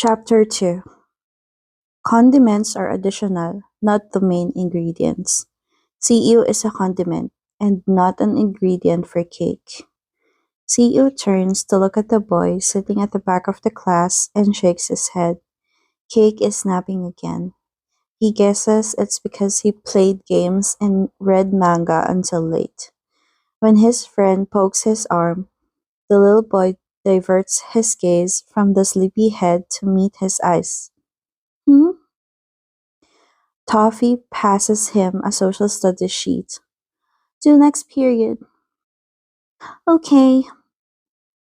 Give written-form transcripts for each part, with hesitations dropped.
Chapter 2. Condiments are additional, not the main ingredients. CU is a condiment and not an ingredient for cake. CU turns to look at the boy sitting at the back of the class and shakes his head. Cake is napping again. He guesses it's because he played games and read manga until late. When his friend pokes his arm, the little boy diverts his gaze from the sleepy head to meet his eyes. Hmm? Toffee passes him a social studies sheet. "Do next period." "Okay."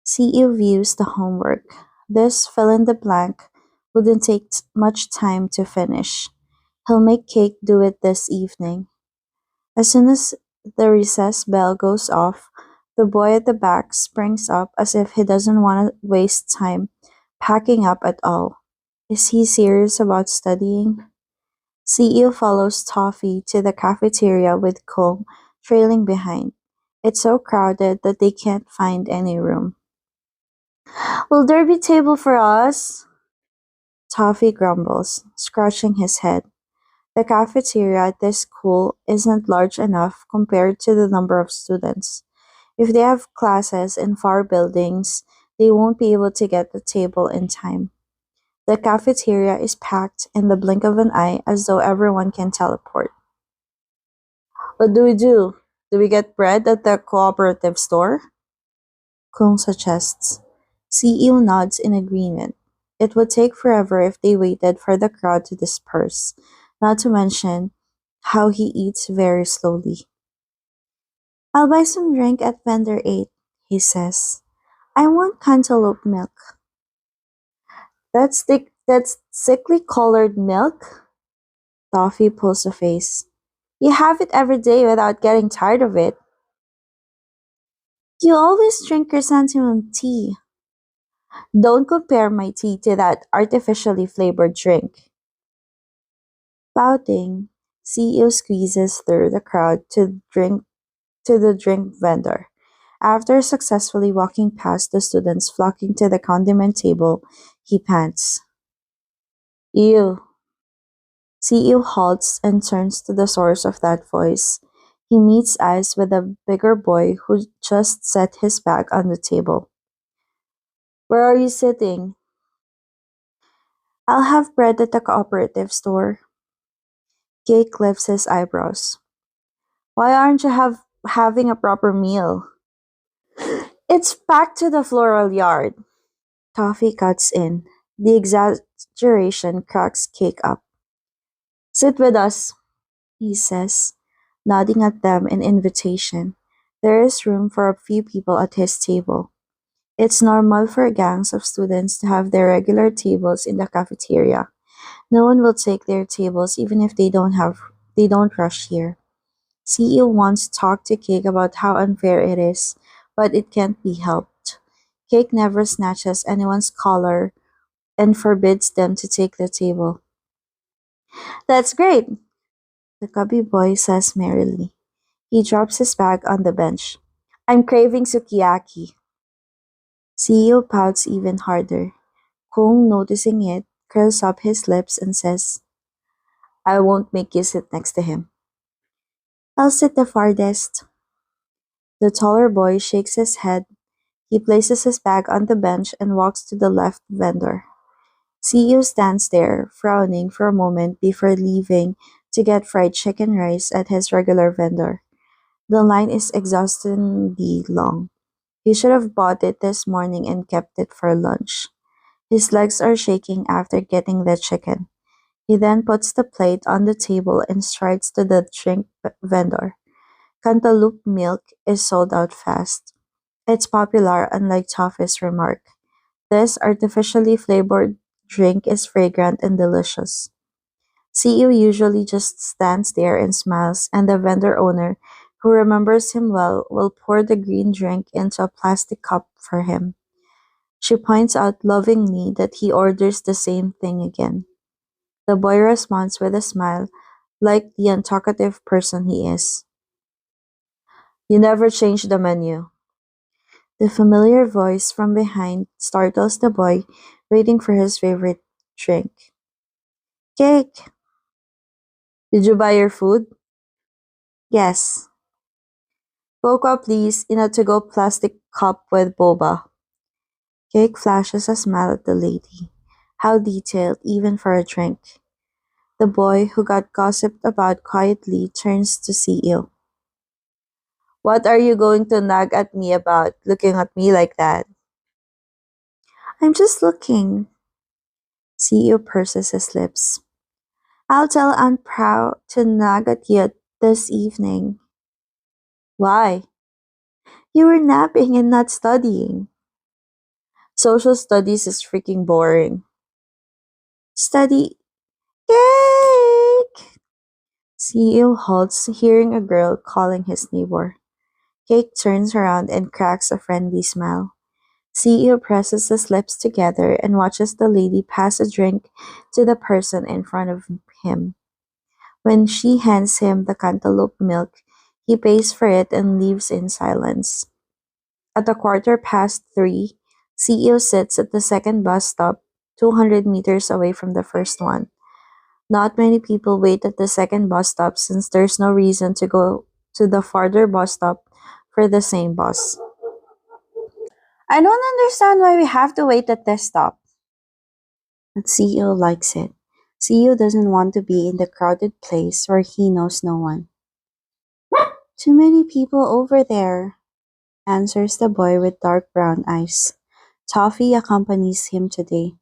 CU views the homework. This fill in the blank wouldn't take much time to finish. He'll make Cake do it this evening. As soon as the recess bell goes off, the boy at the back springs up as if he doesn't want to waste time packing up at all. Is he serious about studying? CEO follows Toffee to the cafeteria with Kong trailing behind. It's so crowded that they can't find any room. "Will there be table for us?" Toffee grumbles, scratching his head. The cafeteria at this school isn't large enough compared to the number of students. If they have classes in far buildings, they won't be able to get the table in time. The cafeteria is packed in the blink of an eye as though everyone can teleport. "What do we do? Do we get bread at the cooperative store?" Kung suggests. CEO nods in agreement. It would take forever if they waited for the crowd to disperse, not to mention how he eats very slowly. "I'll buy some drink at vendor 8, he says. "I want cantaloupe milk." That's sickly colored milk?" Toffee pulls a face. "You have it every day without getting tired of it." "You always drink chrysanthemum tea." "Don't compare my tea to that artificially flavored drink." Pouting, CEO squeezes through the crowd to the drink vendor. After successfully walking past the students flocking to the condiment table, he pants. "Ew." CEO halts and turns to the source of that voice. He meets eyes with a bigger boy who just set his bag on the table. "Where are you sitting?" "I'll have bread at the cooperative store." Jake lifts his eyebrows. "Why aren't you having a proper meal?" "It's packed to the floral yard." Toffee cuts in. The exaggeration cracks Cake up. "Sit with us," he says, nodding at them in invitation. There is room for a few people at his table. It's normal for gangs of students to have their regular tables in the cafeteria. No one will take their tables even if they don't rush here. CEO wants to talk to Cake about how unfair it is, but it can't be helped. Cake never snatches anyone's collar and forbids them to take the table. "That's great," the cubby boy says merrily. He drops his bag on the bench. "I'm craving sukiyaki." CEO pouts even harder. Kong, noticing it, curls up his lips and says, "I won't make you sit next to him." "I'll sit the farthest." The taller boy shakes his head. He places his bag on the bench and walks to the left vendor. CEO stands there, frowning for a moment before leaving to get fried chicken rice at his regular vendor. The line is exhaustingly long. He should have bought it this morning and kept it for lunch. His legs are shaking after getting the chicken. He then puts the plate on the table and strides to the drink vendor. Cantaloupe milk is sold out fast. It's popular, unlike Toffee's remark. This artificially flavored drink is fragrant and delicious. CEO usually just stands there and smiles, and the vendor owner, who remembers him well, will pour the green drink into a plastic cup for him. She points out lovingly that he orders the same thing again. The boy responds with a smile, like the untalkative person he is. "You never change the menu." The familiar voice from behind startles the boy waiting for his favorite drink. Cake, did you buy your food? Yes. Cocoa, please, in a to-go plastic cup with boba. Cake flashes a smile at the lady. How detailed, even for a drink. The boy, who got gossiped about quietly, turns to CEO. What are you going to nag at me about, looking at me like that? I'm just looking. CEO purses his lips. I'll tell Aunt Proud to nag at you this evening. Why? You were napping and not studying. Social studies is freaking boring. Study cake! CEO halts, hearing a girl calling his neighbor. Cake turns around and cracks a friendly smile. CEO presses his lips together and watches the lady pass a drink to the person in front of him. When she hands him the cantaloupe milk, he pays for it and leaves in silence. At a 3:15, CEO sits at the second bus stop, 200 meters away from the first one. Not many people wait at the second bus stop since there's no reason to go to the farther bus stop for the same bus. I don't understand why we have to wait at this stop. But CEO likes it. CEO doesn't want to be in the crowded place where he knows no one. Too many people over there, answers the boy with dark brown eyes. Toffee accompanies him today.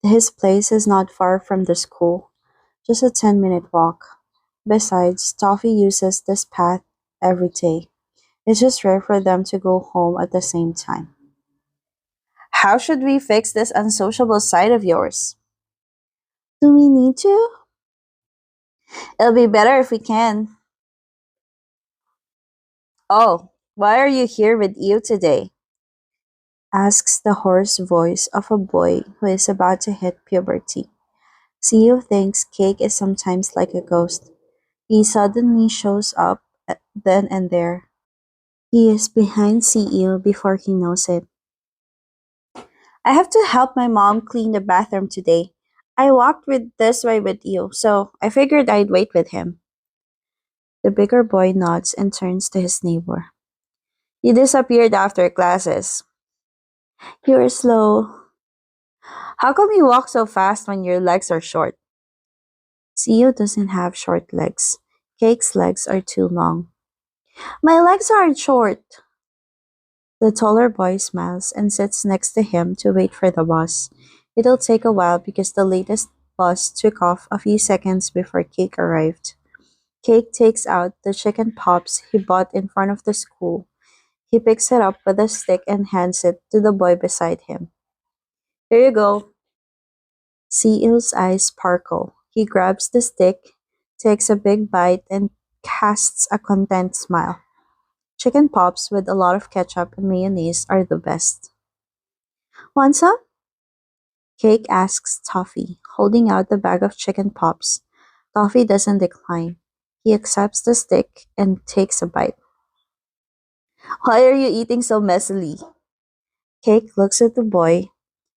His place is not far from the school, just a 10-minute walk. Besides, Toffee uses this path every day. It's just rare for them to go home at the same time. How should we fix this unsociable side of yours? Do we need to? It'll be better if we can. Oh, why are you here with you today? Asks the hoarse voice of a boy who is about to hit puberty. CEO thinks Cake is sometimes like a ghost. He suddenly shows up then and there. He is behind CEO before he knows it. I have to help my mom clean the bathroom today. I walked with this way with you, so I figured I'd wait with him. The bigger boy nods and turns to his neighbor. You disappeared after classes. You're slow. How come you walk so fast when your legs are short? CEO doesn't have short legs. Cake's legs are too long. My legs aren't short. The taller boy smiles and sits next to him to wait for the bus. It'll take a while because the latest bus took off a few seconds before Cake arrived. Cake takes out the chicken pops he bought in front of the school. He picks it up with a stick and hands it to the boy beside him. Here you go. CEO's eyes sparkle. He grabs the stick, takes a big bite, and casts a content smile. Chicken pops with a lot of ketchup and mayonnaise are the best. Want some? Cake asks Toffee, holding out the bag of chicken pops. Toffee doesn't decline. He accepts the stick and takes a bite. Why are you eating so messily? Cake looks at the boy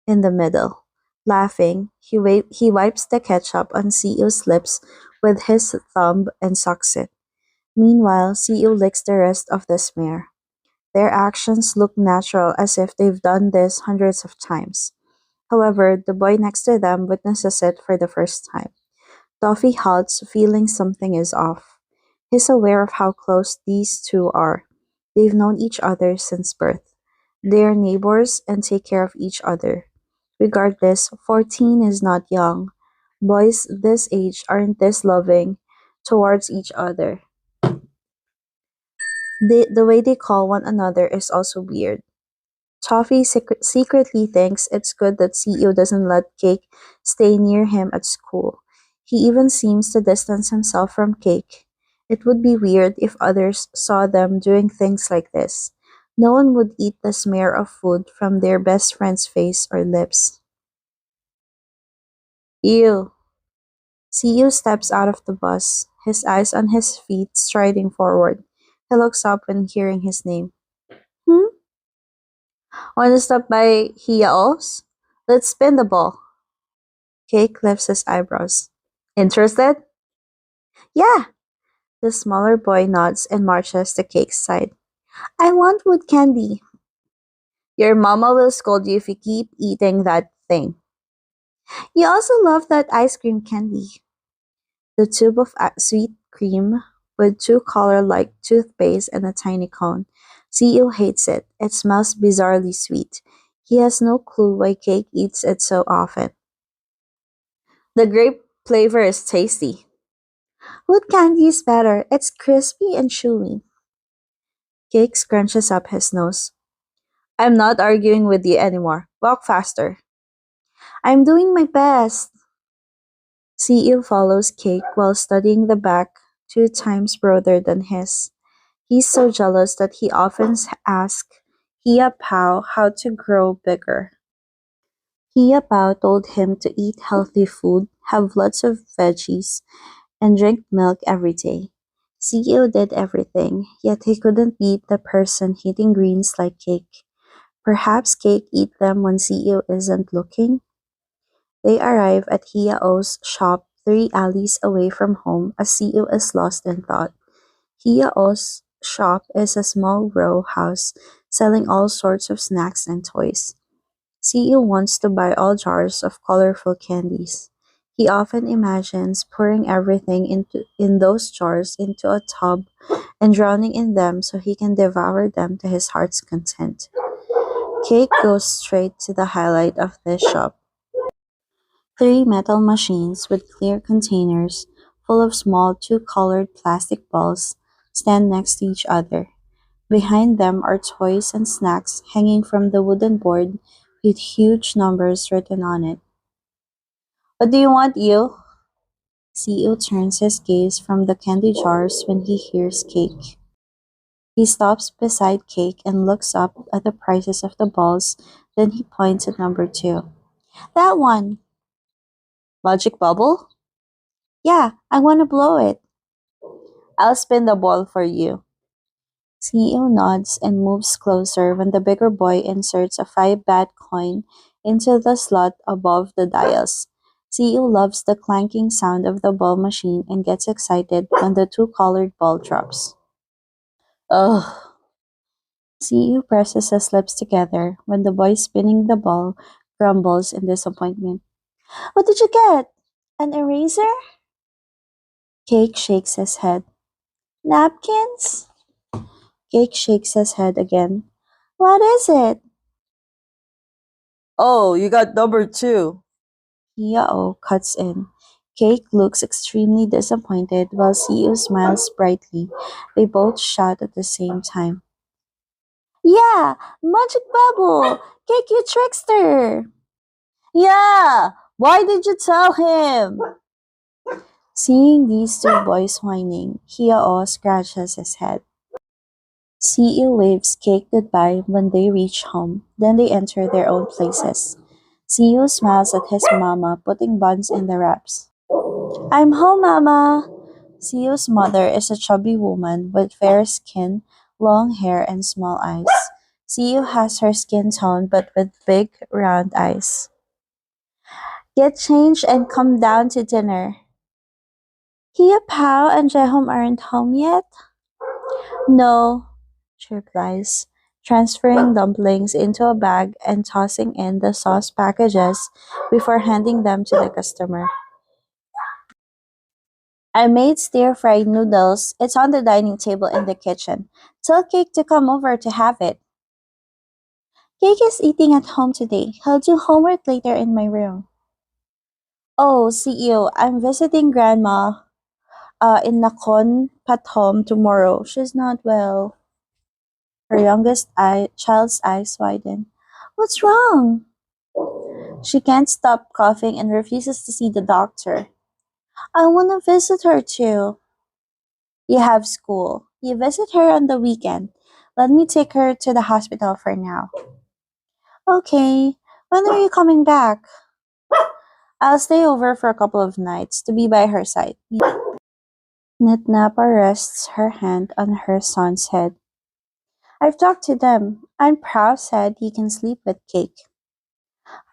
in the middle. Laughing, he wipes the ketchup on CEO's lips with his thumb and sucks it. Meanwhile, CEO licks the rest of the smear. Their actions look natural as if they've done this hundreds of times. However, the boy next to them witnesses it for the first time. Toffee halts, feeling something is off. He's aware of how close these two are. They've known each other since birth. They are neighbors and take care of each other. Regardless, 14 is not young. Boys this age aren't this loving towards each other. The way they call one another is also weird. Toffee secretly thinks it's good that CEO doesn't let Cake stay near him at school. He even seems to distance himself from Cake. It would be weird if others saw them doing things like this. No one would eat the smear of food from their best friend's face or lips. Ew. CEO steps out of the bus, his eyes on his feet, striding forward. He looks up when hearing his name. Hmm? Want to stop by Hiaos? Let's spin the ball. Cake lifts his eyebrows. Interested? Yeah. The smaller boy nods and marches to Cake's side. I want wood candy. Your mama will scold you if you keep eating that thing. You also love that ice cream candy. The tube of sweet cream with two color-like toothpaste and a tiny cone. CEO hates it. It smells bizarrely sweet. He has no clue why Cake eats it so often. The grape flavor is tasty. Wood candy is better. It's crispy and chewy. Cake scrunches up his nose. I'm not arguing with you anymore. Walk faster. I'm doing my best. CEO follows Cake while studying the back 2 times broader than his. He's so jealous that he often asks Hia Pao how to grow bigger. Hia Pao told him to eat healthy food, have lots of veggies, and drink milk every day. CEO did everything, yet he couldn't beat the person eating greens like Cake. Perhaps Cake eat them when CEO isn't looking? They arrive at Hiao's shop 3 alleys away from home as CEO is lost in thought. Hiao's shop is a small row house selling all sorts of snacks and toys. CEO wants to buy all jars of colorful candies. He often imagines pouring everything in those jars into a tub and drowning in them so he can devour them to his heart's content. Cake goes straight to the highlight of this shop. 3 metal machines with clear containers full of small two-colored plastic balls stand next to each other. Behind them are toys and snacks hanging from the wooden board with huge numbers written on it. What do you want, you? CEO turns his gaze from the candy jars when he hears Cake. He stops beside Cake and looks up at the prices of the balls, then he points at number 2. That one! Magic bubble? Yeah, I want to blow it. I'll spin the ball for you. CEO nods and moves closer when the bigger boy inserts a 5 baht coin into the slot above the dials. CEO loves the clanking sound of the ball machine and gets excited when the two-colored ball drops. Ugh. CEO presses his lips together when the boy spinning the ball grumbles in disappointment. What did you get? An eraser? Cake shakes his head. Napkins? Cake shakes his head again. What is it? Oh, you got number 2. Yao cuts in. Cake looks extremely disappointed while CEO smiles brightly. They both shout at the same time. Yeah, magic bubble! Cake, you trickster! Yeah, why did you tell him? Seeing these two boys whining, Hiao scratches his head. CEO waves Cake goodbye when they reach home, then they enter their own places. CEO smiles at his mama, putting buns in the wraps. I'm home, Mama! CEO's mother is a chubby woman with fair skin, long hair, and small eyes. CEO has her skin tone but with big, round eyes. Get changed and come down to dinner. Hia Pao and Jehom aren't home yet? No, she replies, transferring dumplings into a bag and tossing in the sauce packages before handing them to the customer. I made stir-fried noodles. It's on the dining table in the kitchen. Tell Cake to come over to have it. Cake is eating at home today. He'll do homework later in my room. Oh, CEO, I'm visiting Grandma in Nakhon Pathom tomorrow. She's not well. Her child's eyes widen. What's wrong? She can't stop coughing and refuses to see the doctor. I want to visit her too. You have school. You visit her on the weekend. Let me take her to the hospital for now. Okay. When are you coming back? I'll stay over for a couple of nights to be by her side. Nitnapa rests her hand on her son's head. I've talked to them, and Prow said he can sleep with Cake.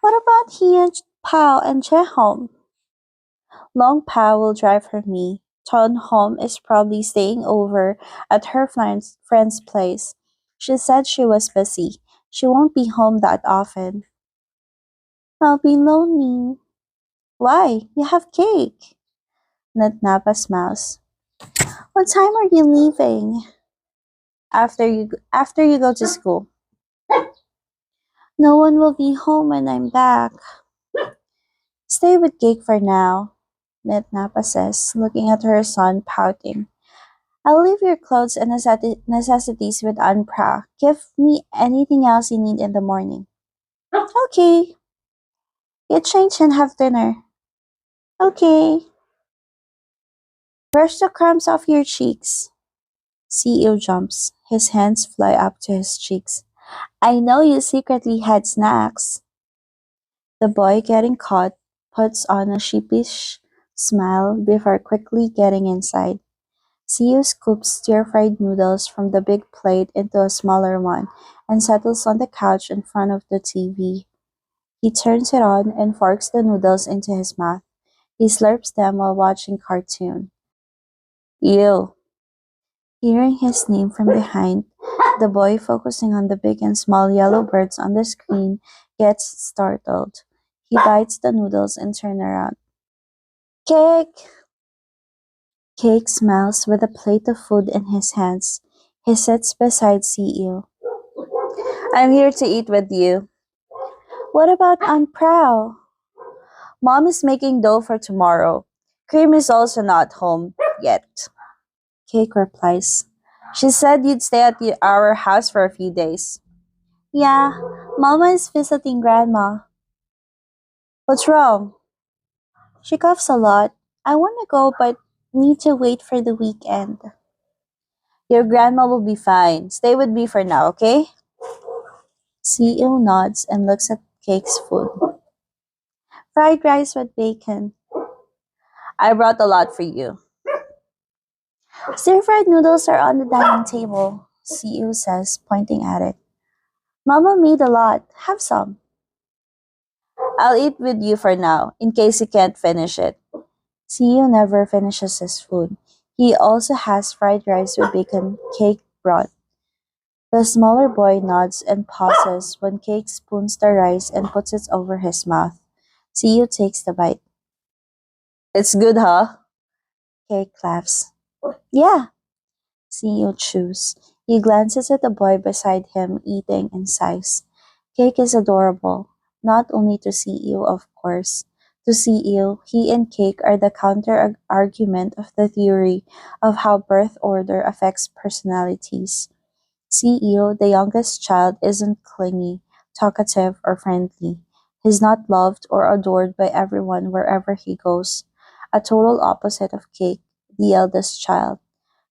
What about he and Pao and Chehom? Long Pao will drive her me. Ton Hom is probably staying over at her friend's place. She said she was busy. She won't be home that often. I'll be lonely. Why? You have cake. Natnapa smiles. What time are you leaving? After you go to school. No one will be home when I'm back. Stay with cake for now, Natnapa says, looking at her son pouting. I'll leave your clothes and necessities with Anpra. Give me anything else you need in the morning. Okay. Get changed and have dinner. Okay. Brush the crumbs off your cheeks. CEO jumps. His hands fly up to his cheeks. I know you secretly had snacks. The boy, getting caught, puts on a sheepish smile before quickly getting inside. CEO scoops stir-fried noodles from the big plate into a smaller one and settles on the couch in front of the TV. He turns it on and forks the noodles into his mouth. He slurps them while watching cartoon. Ew. Hearing his name from behind, the boy, focusing on the big and small yellow birds on the screen, gets startled. He bites the noodles and turns around. Cake! Cake smiles with a plate of food in his hands. He sits beside CEO. I'm here to eat with you. What about Aunt Prow? Mom is making dough for tomorrow. Cream is also not home yet. Cake replies. She said you'd stay at our house for a few days. Yeah, Mama is visiting Grandma. What's wrong? She coughs a lot. I want to go, but need to wait for the weekend. Your grandma will be fine. Stay with me for now, okay? CEO nods and looks at Cake's food. Fried rice with bacon. I brought a lot for you. Stir-fried noodles are on the dining table, CEO says, pointing at it. Mama made a lot. Have some. I'll eat with you for now, in case you can't finish it. CEO never finishes his food. He also has fried rice with bacon, Cake brought. The smaller boy nods and pauses when Cake spoons the rice and puts it over his mouth. CEO takes the bite. It's good, huh? Cake laughs. Yeah, CEO chews. He glances at the boy beside him, eating, and sighs. Cake is adorable, not only to CEO, of course. To CEO, he and Cake are the counter argument of the theory of how birth order affects personalities. CEO, the youngest child, isn't clingy, talkative, or friendly. He's not loved or adored by everyone wherever he goes. A total opposite of Cake, the eldest child.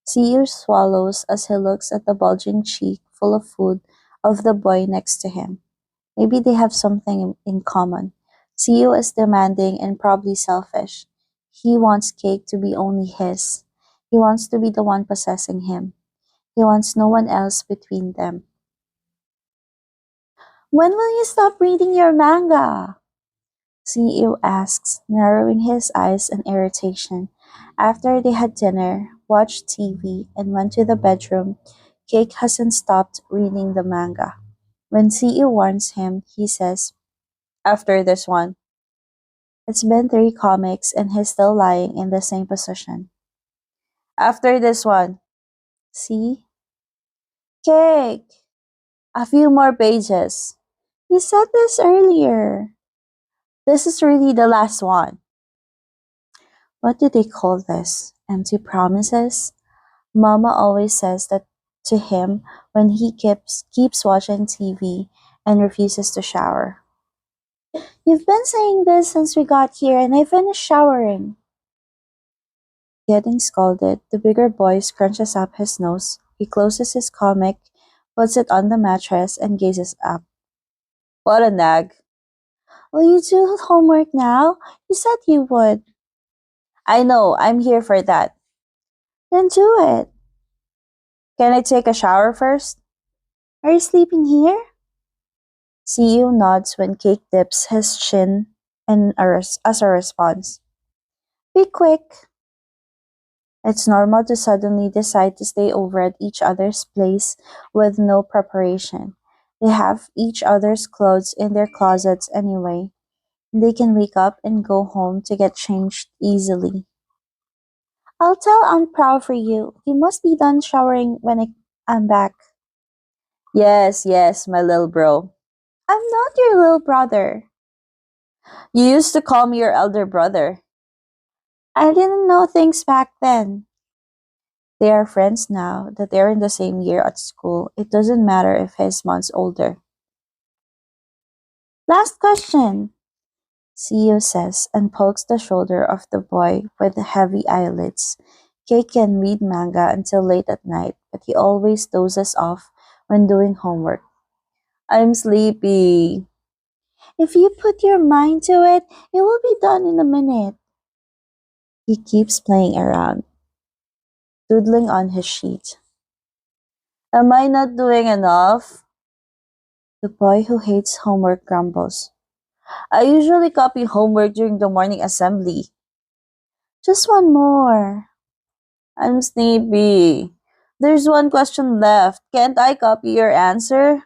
CEO swallows as he looks at the bulging cheek full of food of the boy next to him. Maybe they have something in common. CEO is demanding and probably selfish. He wants Cake to be only his. He wants to be the one possessing him. He wants no one else between them. When will you stop reading your manga? CEO asks, narrowing his eyes in irritation. After they had dinner, watched TV, and went to the bedroom, Cake hasn't stopped reading the manga. When CEO warns him, he says, After this one. It's been 3 comics and he's still lying in the same position. After this one. See? Cake! A few more pages. You said this earlier. This is really the last one. What do they call this? Empty promises? Mama always says that to him when he keeps watching TV and refuses to shower. You've been saying this since we got here and I finished showering. Getting scolded, the bigger boy scrunches up his nose. He closes his comic, puts it on the mattress, and gazes up. What a nag. Will you do homework now? You said you would. I know, I'm here for that. Then do it. Can I take a shower first? Are you sleeping here? CEO nods when Cake dips his chin as a response. Be quick. It's normal to suddenly decide to stay over at each other's place with no preparation. They have each other's clothes in their closets anyway. They can wake up and go home to get changed easily. I'll tell Aunt Prow for you. You must be done showering when I'm back. Yes, yes, my little bro. I'm not your little brother. You used to call me your elder brother. I didn't know things back then. They are friends now that they're in the same year at school. It doesn't matter if he's months older. Last question, CEO says and pokes the shoulder of the boy with the heavy eyelids. Kei can read manga until late at night, but he always dozes off when doing homework. I'm sleepy. If you put your mind to it, it will be done in a minute. He keeps playing around, doodling on his sheet. Am I not doing enough? The boy who hates homework grumbles. I usually copy homework during the morning assembly. Just one more. I'm sleepy. There's one question left. Can't I copy your answer?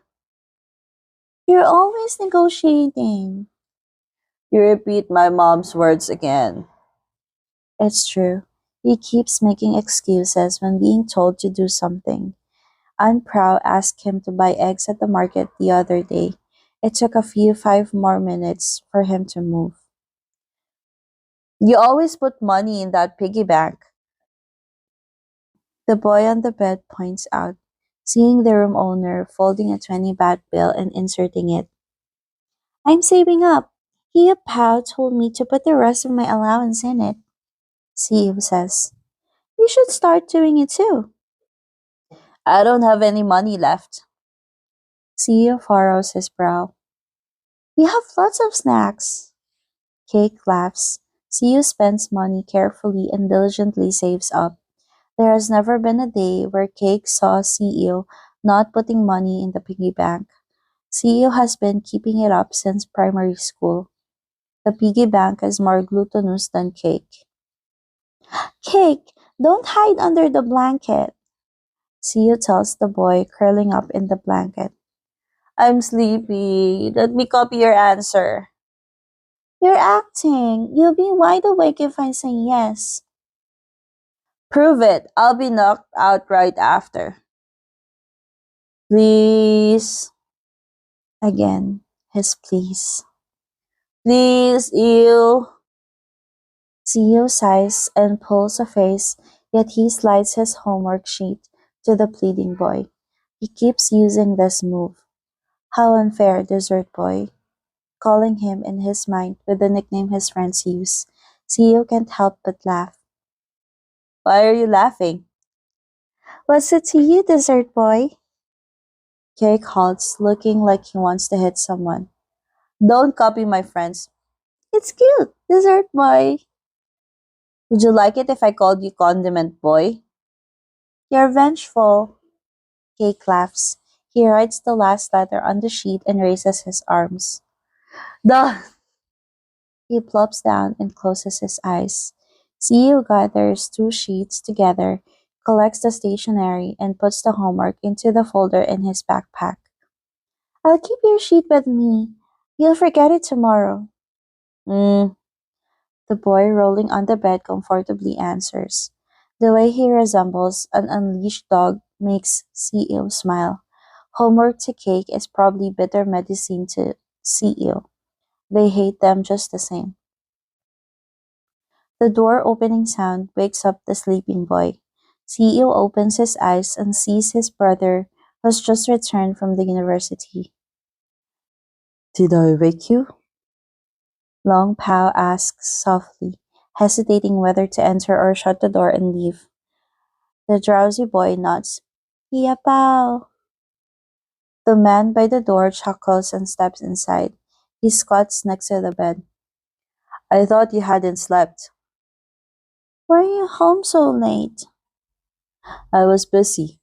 You're always negotiating. You repeat my mom's words again. It's true. He keeps making excuses when being told to do something. Aunt Prow asked him to buy eggs at the market the other day. It took a few 5 more minutes for him to move. You always put money in that piggy bank. The boy on the bed points out, seeing the room owner folding a 20 baht bill and inserting it. I'm saving up. He Pao told me to put the rest of my allowance in it. CEO says, you should start doing it too. I don't have any money left. CEO furrows his brow. You have lots of snacks. Cake laughs. CEO spends money carefully and diligently saves up. There has never been a day where Cake saw CEO not putting money in the piggy bank. CEO has been keeping it up since primary school. The piggy bank is more glutinous than Cake. Cake, don't hide under the blanket. CEO tells the boy curling up in the blanket. I'm sleepy. Let me copy your answer. You're acting. You'll be wide awake if I say yes. Prove it. I'll be knocked out right after. Please. Again, his please. Please, you. CEO sighs and pulls a face, yet he slides his homework sheet to the pleading boy. He keeps using this move. How unfair, dessert boy. Calling him in his mind with the nickname his friends use. CEO can't help but laugh. Why are you laughing? What's it to you, dessert boy? Cake halts, looking like he wants to hit someone. Don't copy my friends. It's cute, dessert boy. Would you like it if I called you condiment boy? You're vengeful. Cake laughs. He writes the last letter on the sheet and raises his arms. Duh! He plops down and closes his eyes. CEO gathers two sheets together, collects the stationery, and puts the homework into the folder in his backpack. I'll keep your sheet with me. You'll forget it tomorrow. Hmm. The boy rolling on the bed comfortably answers. The way he resembles an unleashed dog makes CEO smile. Homework to Cake is probably bitter medicine to CEO. They hate them just the same. The door opening sound wakes up the sleeping boy. CEO opens his eyes and sees his brother, who's just returned from the university. Did I wake you? Long Pao asks softly, hesitating whether to enter or shut the door and leave. The drowsy boy nods. Iya Pao. The man by the door chuckles and steps inside. He squats next to the bed. I thought you hadn't slept. Why are you home so late? I was busy.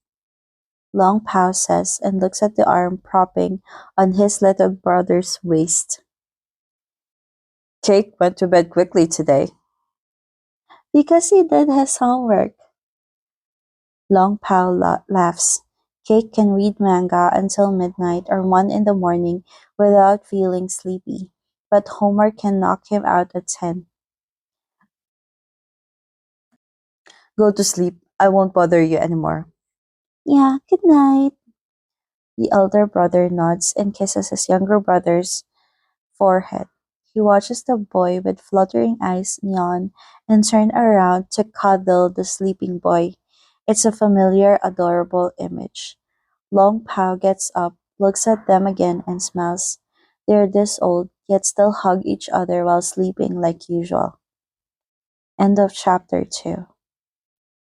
Long pauses and looks at the arm propping on his little brother's waist. Jake went to bed quickly today. Because he did his homework. Long Pao laughs. Cake can read manga until midnight or 1 in the morning without feeling sleepy, but homework can knock him out at 10. Go to sleep. I won't bother you anymore. Yeah, good night. The elder brother nods and kisses his younger brother's forehead. He watches the boy with fluttering eyes yawn and turn around to cuddle the sleeping boy. It's a familiar, adorable image. Long Pao gets up, looks at them again, and smiles. They're this old, yet still hug each other while sleeping like usual. End of chapter 2.